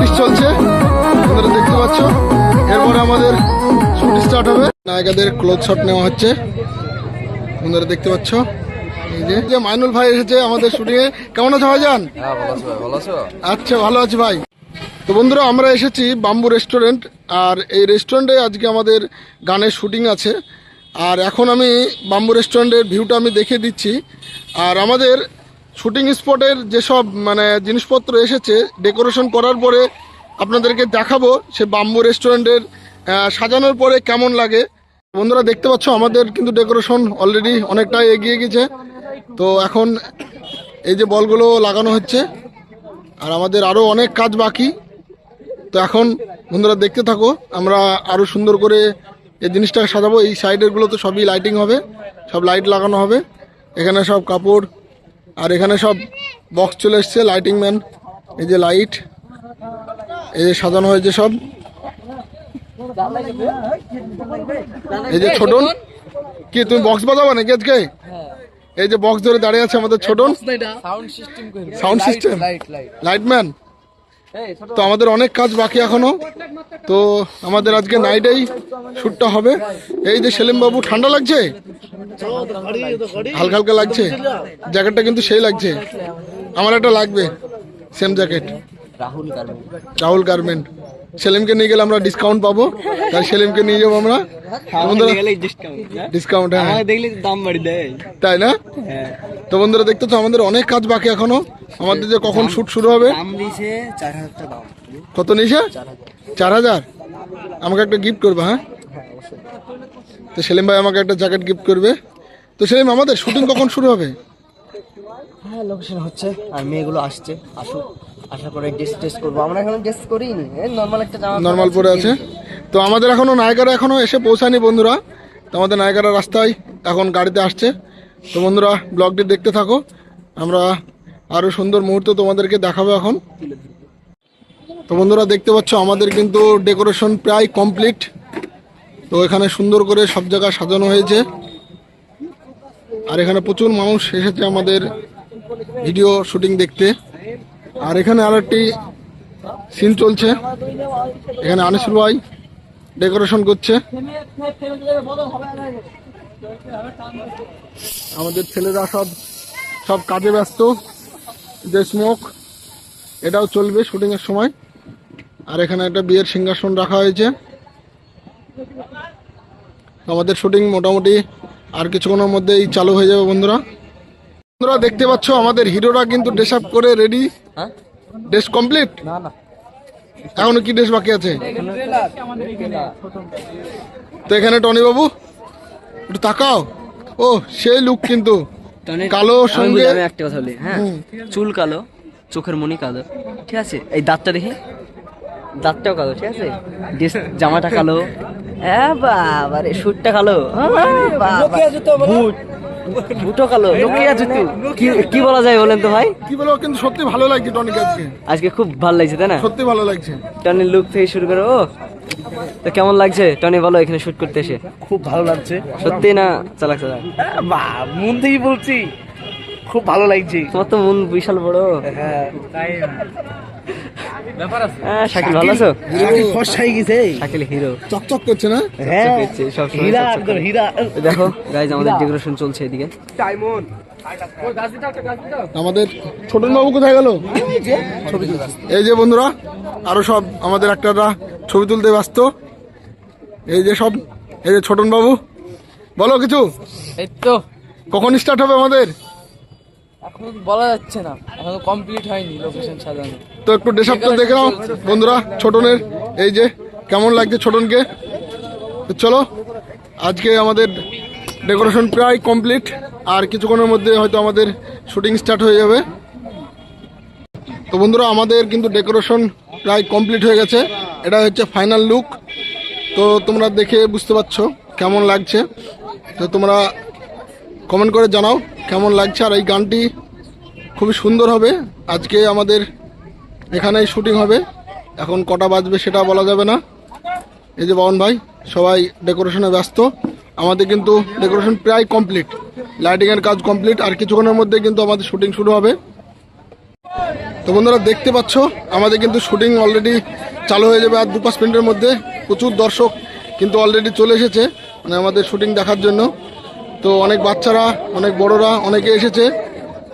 Practice চলছে, আপনারা দেখতে পাচ্ছ। এরপরে আমাদের শুট স্টার্ট হবে। নায়িকাদের ক্লোজ শট নেওয়া হচ্ছে, আপনারা দেখতে পাচ্ছ। এই যে মাইনুল ভাই এসেছে আমাদের শুটিং এ। কেমন আছো ভাইজান? আচ্ছা, ভালো আছি ভাই। তো বন্ধুরা, আমরা এসেছি বাম্বু রেস্টুরেন্ট, আর এই রেস্টুরেন্টে আজকে আমাদের গানের শুটিং আছে। আর এখন আমি বাম্বু রেস্টুরেন্টের ভিউটা আমি দেখিয়ে দিচ্ছি। আর আমাদের শুটিং স্পটের যেসব জিনিসপত্র এসেছে ডেকোরেশন করার পরে আপনাদেরকে দেখাবো সে বাম্বু রেস্টুরেন্টের সাজানোর পরে কেমন লাগে। বন্ধুরা দেখতে পাচ্ছ আমাদের কিন্তু ডেকোরেশন অলরেডি অনেকটাই এগিয়ে গেছে। তো এখন এই যে বলগুলো লাগানো হচ্ছে, আর আমাদের আরও অনেক কাজ বাকি। তো এখন বন্ধুরা দেখতে থাকো, আমরা আরও সুন্দর করে এই জিনিসটাকে সাজাবো। এই সাইডেরগুলো তো সবই লাইটিং হবে, সব লাইট লাগানো হবে। এখানে সব কাপড়, আর এখানে সব বক্স চলে এসছে, লাইটিং ম্যান। এই যে লাইট, এই যে সাজানো হয়েছে সব। এই যে ছোটন, কি তুমি বক্স বাজাবো নাকি আজকে? এই যে বক্স ধরে দাঁড়িয়ে আছে আমাদের ছোটন, সাউন্ড সিস্টেম, লাইটম্যান। তো আমাদের অনেক কাজ বাকি এখনো। তো আমাদের আজকে নাইটেই শ্যুটটা হবে। এই যে সেলিম বাবু, ঠান্ডা লাগছে? হালকা হালকা লাগছে। জ্যাকেটটা কিন্তু সেই লাগছে, আমার একটা লাগবে সেম জ্যাকেট। রাহুল গার্মেন্ট। সেলিমকে নিয়ে গেলে আমরা ডিসকাউন্ট পাবো, তাই সেলিমকে নিয়ে যাবো আমরা। ডিসকাউন্ট, হ্যাঁ, তাই না? তো বন্ধুরা দেখতে তো আমাদের অনেক কাজ বাকি এখনো। আমাদের যে কখন শুট শুরু হবে। কত নিয়েছে? 4000। আমাকে একটা গিফট করবে? হ্যাঁ, তো সেলিম ভাই আমাকে একটা জ্যাকেট গিফট করবে। তো সেলিম, আমাদের শুটিং কখন শুরু হবে? হ্যাঁ, লোকেশন হচ্ছে আর মেয়েগুলো আসছে, আসুক, আশা করে ড্রেস টেস্ট করবো। আমরা এখনো ড্রেস করিনি, নর্মাল একটা জামা নর্মাল পরে আছে। তো আমাদের এখনো নায়িকারা এখনো এসে পৌঁছায়নি বন্ধুরা। তো আমাদের নায়িকারা রাস্তায় এখন গাড়িতে আসছে। তো বন্ধুরা ব্লগটি দেখতে থাকো, আমরা আরো সুন্দর মুহূর্ত তোমাদেরকে দেখাবো এখন। তো বন্ধুরা দেখতে পাচ্ছ আমাদের কিন্তু ডেকোরেশন প্রায় কমপ্লিট। তো এখানে সুন্দর করে সব জায়গা সাজানো হয়েছে, আর এখানে প্রচুর মানুষ এসেছে আমাদের ভিডিও শুটিং দেখতে। আর এখানে আর একটি সিন চলছে, এখানে আনিসুল ভাই ডেকোরেশন করছে। আমাদের ছেলেরা সব কাজে ব্যস্ত। যে স্মোক, এটাও চলবে শুটিং এর সময়। আর এখানে একটা বিয়ের সিংহাসন রাখা হয়েছে। আমাদের শুটিং মোটামুটি আর কিছুক্ষণের মধ্যেই চালু হয়ে যাবে বন্ধুরা। বন্ধুরা দেখতে পাচ্ছ আমাদের হিরোরা কিন্তু ড্রেস আপ করে রেডি। Dress complete? এখনো কি ড্রেস বাকি আছে? তো এখানে টনি বাবু, একটু তাকাও। ও সেই লুক কিন্তু কালো সঙ্গে। আমি একটা কথা বলি, হ্যাঁ, চুল কালো, চোখের মনি কালো, ঠিক আছে। এই দাঁতটা দেখি, দাঁতটাও কালো, ঠিক আছে। জামাটা কালো, বাবারে শুটটা কালো, বুটো কালো, কি বলা যায় বলেন তো ভাই? কি বলবো, কিন্তু সত্যি ভালো লাগছে টনিকে আজকে খুব ভালো লাগছে, তাই না? সত্যি ভালো লাগছে টনির লুক থেকে শুরু করে। ও তো কেমন লাগছে টনি, বলো এখানে শুট করতে এসে? খুব ভালো লাগছে। সত্যি না চালাক? মন থেকে বলছি, খুব ভালো লাগছে। তোমার তো মন বিশাল বড়। হ্যাঁ, শাকিল ভালো আছো? শাকিল হিরো চকচক করছে না? হ্যাঁ, দেখো গাইজ আমাদের ডেকোরেশন চলছে এদিকে। আমাদের ছোটন বাবু কোথায় গেল? এই যে বন্ধুরা আরো সব আমাদের একটা ছবি তুলতে ব্যস্ত। এই যে সব, এই যে ছোটন বাবু, বলো কিছু। এই তো কখন স্টার্ট হবে আমাদের? এখন বলা যাচ্ছে না, এখন কমপ্লিট হয়নি লোকেশন সাজানো। তো একটু ড্রেস আপটা দেখে নাও বন্ধুরা ছোটনের। এই যে কেমন লাগছে ছোটনকে। চলো, আজকে আমাদের ডেকোরেশন প্রায় কমপ্লিট, আর কিছুক্ষণের মধ্যে হয়তো আমাদের শুটিং স্টার্ট হয়ে যাবে। তো বন্ধুরা আমাদের কিন্তু ডেকোরেশন প্রায় কমপ্লিট হয়ে গেছে, এটা হচ্ছে ফাইনাল লুক। তো তোমরা দেখে বুঝতে পারছো কেমন লাগছে। তো তোমরা কমেন্ট করে জানাও কেমন লাগছে। আর এই গানটি খুবই সুন্দর হবে। আজকে আমাদের এখানেই শুটিং হবে, এখন কটা বাজবে সেটা বলা যাবে না। এই যে বাবন ভাই সবাই ডেকোরেশনে ব্যস্ত। আমাদের কিন্তু ডেকোরেশন প্রায় কমপ্লিট, লাইটিংয়ের কাজ কমপ্লিট, আর কিছুক্ষণের মধ্যে কিন্তু আমাদের শুটিং শুরু হবে। তো বন্ধুরা দেখতে পাচ্ছ আমাদের কিন্তু শুটিং অলরেডি চালু হয়ে যাবে আর 2-5 মিনিটের মধ্যে। প্রচুর দর্শক কিন্তু অলরেডি চলে এসেছে মানে আমাদের শুটিং দেখার জন্য। তো অনেক বাচ্চারা, অনেক বড়রা, অনেকে এসেছে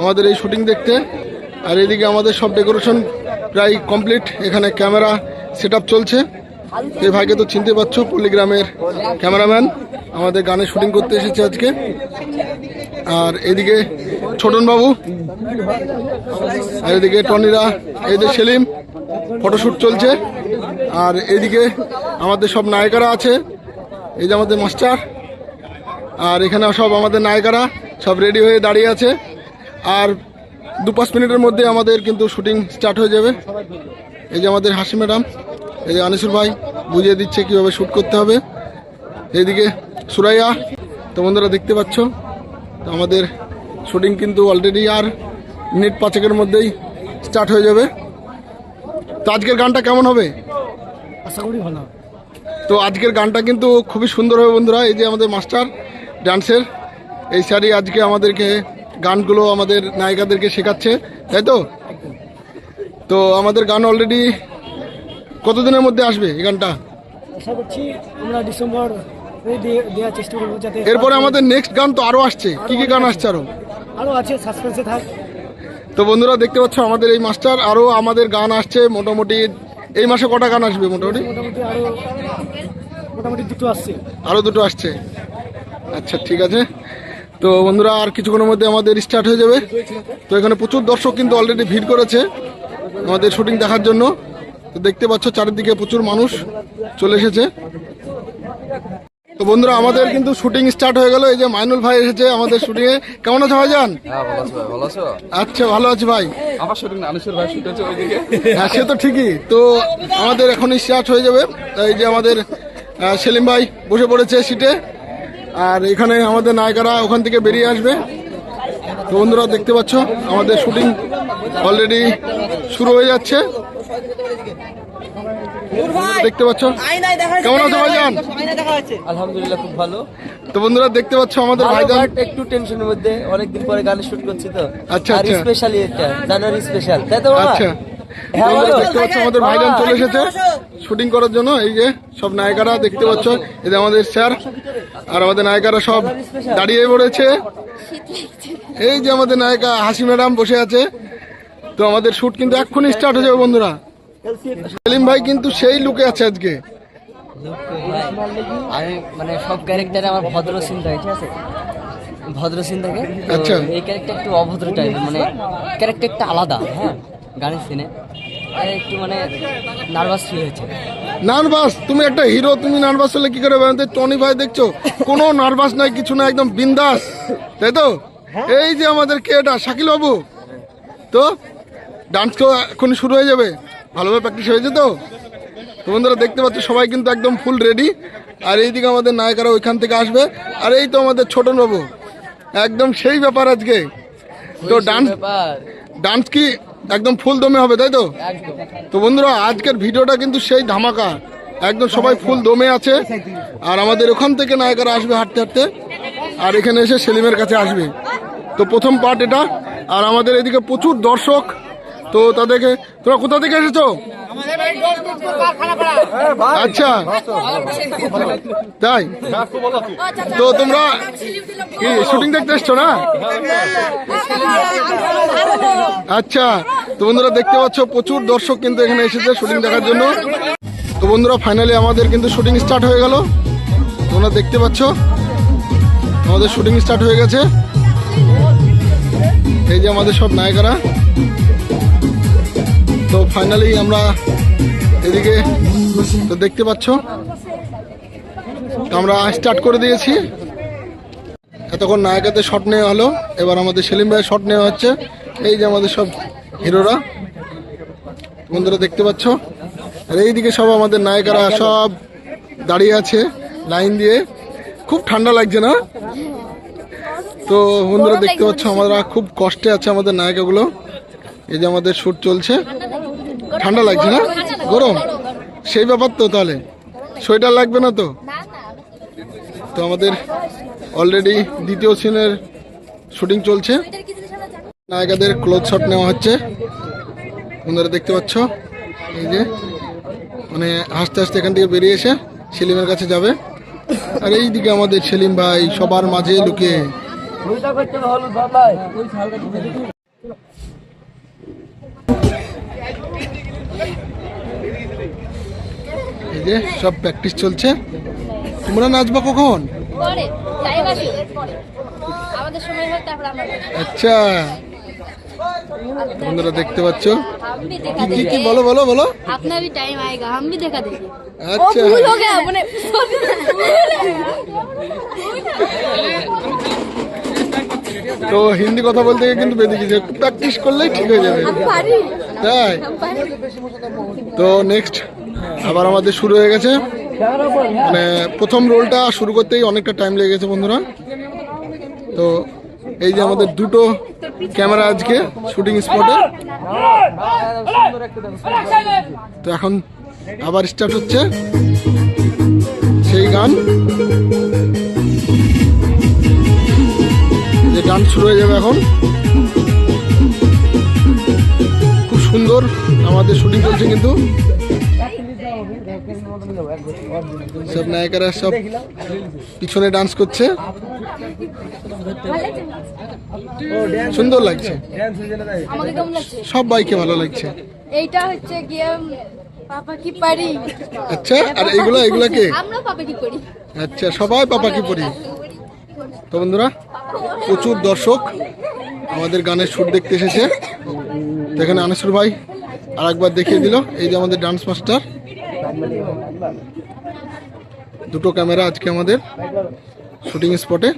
আমাদের এই শুটিং দেখতে। আর এদিকে আমাদের সব ডেকোরেশন প্রায় কমপ্লিট। এখানে ক্যামেরা সেট চলছে। এই ভাইকে তো চিনতে পারছো, পল্লীগ্রামের ক্যামেরাম্যান, আমাদের গানে শুটিং করতে এসেছে আজকে। আর এদিকে ছোটন বাবু, আর এদিকে টনিরা, এই যে সেলিম, ফটোশুট চলছে। আর এদিকে আমাদের সব নায়িকারা আছে, এই যে আমাদের মাস্টার। আর এখানে সব আমাদের নায়িকারা সব রেডি হয়ে দাঁড়িয়ে আছে। আর 2-5 মিনিটের মধ্যে আমাদের কিন্তু শুটিং স্টার্ট হয়ে যাবে। এই যে আমাদের হাসি ম্যাডাম, এই যে আনিসুর ভাই বুঝিয়ে দিচ্ছে কীভাবে শ্যুট করতে হবে। এইদিকে সুরাইয়া। তো বন্ধুরা দেখতে পাচ্ছ আমাদের শুটিং কিন্তু অলরেডি আর মিনিট 5-এর মধ্যেই স্টার্ট হয়ে যাবে। তো আজকের গানটা কেমন হবে? আশা করি ভালো। তো আজকের গানটা কিন্তু খুবই সুন্দর হবে বন্ধুরা। এই যে আমাদের মাস্টার ডান্সের, এই স্যারই আজকে আমাদেরকে গানগুলো আমাদের নায়িকাদেরকে শেখাচ্ছে, তাই তো? তো আমাদের গান অলরেডি কতদিনের মধ্যে আসবে এই গানটা? আশা করছি আমরা ডিসেম্বর দেওয়ার চেষ্টা করবো, যাতে এরপরে আমাদের নেক্সট গান তো আরো আসছে। কি কি গান আসছে আরও আছে, সাসপেন্সে থাক। তো বন্ধুরা দেখতে পাচ্ছ আমাদের এই মাস্টার, আরো আমাদের গান আসছে। মোটামুটি এই মাসে কটা গান আসবে? মোটামুটি দুটো আসছে, আরো 2টো আসছে। আচ্ছা ঠিক আছে। তো বন্ধুরা আর কিছুক্ষণের মধ্যে আমাদের স্টার্ট হয়ে যাবে। তো এখানে প্রচুর দর্শক কিন্তু অলরেডি ভিড় করেছে আমাদের শুটিং দেখার জন্য। তো দেখতে পাচ্ছ চারিদিকে প্রচুর মানুষ চলে এসেছে। তো বন্ধুরা আমাদের কিন্তু শুটিং স্টার্ট হয়ে গেল। এই যে মাইনুল ভাই এসেছে আমাদের শুটিং এ। কেমন আছো ভাইজান? আচ্ছা ভালো আছি ভাই। হ্যাঁ সে তো ঠিকই। তো আমাদের এখন স্টার্ট হয়ে যাবে। এই যে আমাদের সেলিম ভাই বসে পড়েছে সিটে। আর এখানে আমাদের নায়িকারা ওখান থেকে বেরিয়ে আসবে। তো বন্ধুরা দেখতে পাচ্ছ আমাদের শুটিং অলরেডি শুরু হয়ে যাচ্ছে। দেখতে পাচ্ছ কেমন আছো ভাইজান? আলহামদুলিল্লাহ খুব ভালো। তো বন্ধুরা দেখতে পাচ্ছ আমাদের ভাইজান একটু টেনশনের মধ্যে, অনেকদিন পরে গান শুট করছি তো। আচ্ছা আর আচ্ছা স্পেশালি এটা জানুয়ারি স্পেশাল, তাই তো বাবা? আচ্ছা হ্যাঁ, তোমরা বলো। দেখতে পাচ্ছ আমাদের ভাইজান চলে এসেছে শুটিং করার জন্য। এই যে সব নায়িকারা দেখতে পাচ্ছ, এই যে আমাদের স্যার আর আমাদের নায়িকারা সব দাঁড়িয়ে পড়েছে। এই যে আমাদের নায়িকা হাসি ম্যাডাম বসে আছে। তো আমাদের শুট কিন্তু এক্ষুনি স্টার্ট হয়ে যাবে বন্ধুরা। সেলিম ভাই কিন্তু সেই লুকে আছে আজকে। আমি মানে সব ক্যারেক্টারে আমার ভদ্র সিন থাকে, ঠিক আছে? ভদ্র সিন থাকে। তো আচ্ছা। এই ক্যারেক্টার একটু অভদ্র টাইপের, মানে ক্যারেক্টারটা আলাদা। হ্যাঁ, গানের সিনে একটু মানে নার্ভাস ফিল হয়েছে। নার্ভাস? তুমি একটা হিরো, তুমি নার্ভাস হলে কি করে? টনি ভাই দেখছো কোনো নার্ভাস নাই, কিছু না, একদম বিন্দাস, তাই তো? এই যে আমাদের কে এটা, শাকিল বাবু। তো ডান্স তো এখন শুরু হয়ে যাবে, ভালোভাবে প্র্যাকটিস হয়েছে তো? তো বন্ধুরা দেখতে পাচ্ছ সবাই কিন্তু একদম ফুল রেডি। আর এইদিকে আমাদের নায়িকারা ওইখান থেকে আসবে। আর এই তো আমাদের ছোটন বাবু, একদম সেই ব্যাপার আজকে। তো ডান্স কি একদম ফুল দমে হবে, তাই তো? তো বন্ধুরা আজকের ভিডিওটা কিন্তু সেই ধামাকা, একদম সবাই ফুল দমে আছে। আর আমাদের ওখান থেকে নায়িকারা আসবে হাঁটতে হাঁটতে, আর এখানে এসে সেলিমের কাছে আসবে। তো প্রথম পার্ট এটা। আর আমাদের এদিকে প্রচুর দর্শক। তো তাদেরকে, তোমরা কোথা থেকে এসেছো? আচ্ছা তাই? তো তোমরা কি শুটিং দেখতে এসছো না? আচ্ছা। তো বন্ধুরা দেখতে পাচ্ছ প্রচুর দর্শক কিন্তু এখানে এসেছে শুটিং দেখার জন্য। তো বন্ধুরা ফাইনালি আমাদের কিন্তু শুটিং স্টার্ট হয়ে গেল। তোমরা দেখতে পাচ্ছ আমাদের শুটিং স্টার্ট হয়ে গেছে। এই যে আমাদের সব নায়িকারা। তো ফাইনালি আমরা এদিকে তো দেখতে পাচ্ছ আমরা স্টার্ট করে দিয়েছি। এতক্ষণ নায়িকাদের শট নেওয়া হলো, এবার আমাদের সেলিম ভাইয়ের শট নেওয়া হচ্ছে। এই যে আমাদের সব হিরোরা, বন্ধুরা দেখতে পাচ্ছ। আর এইদিকে সব আমাদের নায়িকারা সব দাঁড়িয়ে আছে লাইন দিয়ে। খুব ঠান্ডা লাগছে না? তো বন্ধুরা দেখতে পাচ্ছ আমরা খুব কষ্টে আছে আমাদের নায়িকাগুলো। এই যে আমাদের শুট চলছে। ঠান্ডা লাগছে না? গরম সেই ব্যাপার তো। তাহলে সোয়েটার লাগবে না তো? তো আমাদের অলরেডি দ্বিতীয় সিনের শুটিং চলছে। নায়িকাদের ক্লোজ শট নেওয়া হচ্ছে। বন্ধুরা দেখতে পাচ্ছ এই যে মানে হাসতে হাসতে এখান থেকে বেরিয়ে এসে সেলিমের কাছে যাবে। আর এইদিকে আমাদের সেলিম ভাই সবার মাঝে লুকিয়ে। এই যে সব প্র্যাকটিস চলছে। তোমরা নাচবা কখন? পরে টাইম আসে আমাদের সময় হয় তারপর আমরা আচ্ছা বন্ধুরা দেখতে পাচ্ছ हम भी देखा কি কি देंगे বলো বলো বলো। अपना भी टाइम आएगा हम भी देखा देंगे আচ্ছা भूल हो गया अपने তো হিন্দি কথা বলতে গিয়ে কিন্তু বেঁধে গেছে, একটু প্র্যাকটিস করলেই ঠিক হয়ে যাবে। पारी তাই हम पारी তো নেক্সট আবার আমাদের শুরু হয়ে গেছে। মানে প্রথম রোলটা শুরু করতেই অনেকটা টাইম লেগে গেছে বন্ধুরা। তো এই যে আমাদের দুটো ক্যামেরা আজকে শুটিং স্পটে। তো এখন আবার স্টার্ট হচ্ছে সেই গান, যে ডান্স শুরু হয়ে যাবে এখন। খুব সুন্দর আমাদের শুটিং চলছে কিন্তু সব নায়িকারা সব পিছনে ডান্স করছে, সুন্দর লাগছে। আমাকে কেমন লাগছে সব বাইকে ভালো লাগছে। এইটা হচ্ছে গিয়ে পাপা কি পারি আচ্ছা আর এইগুলা এগুলা কে? আমরা পাপা কি করি আচ্ছা সবাই পাপা কি পরি। তো বন্ধুরা প্রচুর দর্শক আমাদের গানের শুট দেখতে এসেছে। তো এখানে আনিসুর ভাই আর একবার দেখিয়ে দিল এই যে আমাদের ডান্স মাস্টার। দুটো ক্যামেরা আজকে আমাদের শুটিং স্পটে।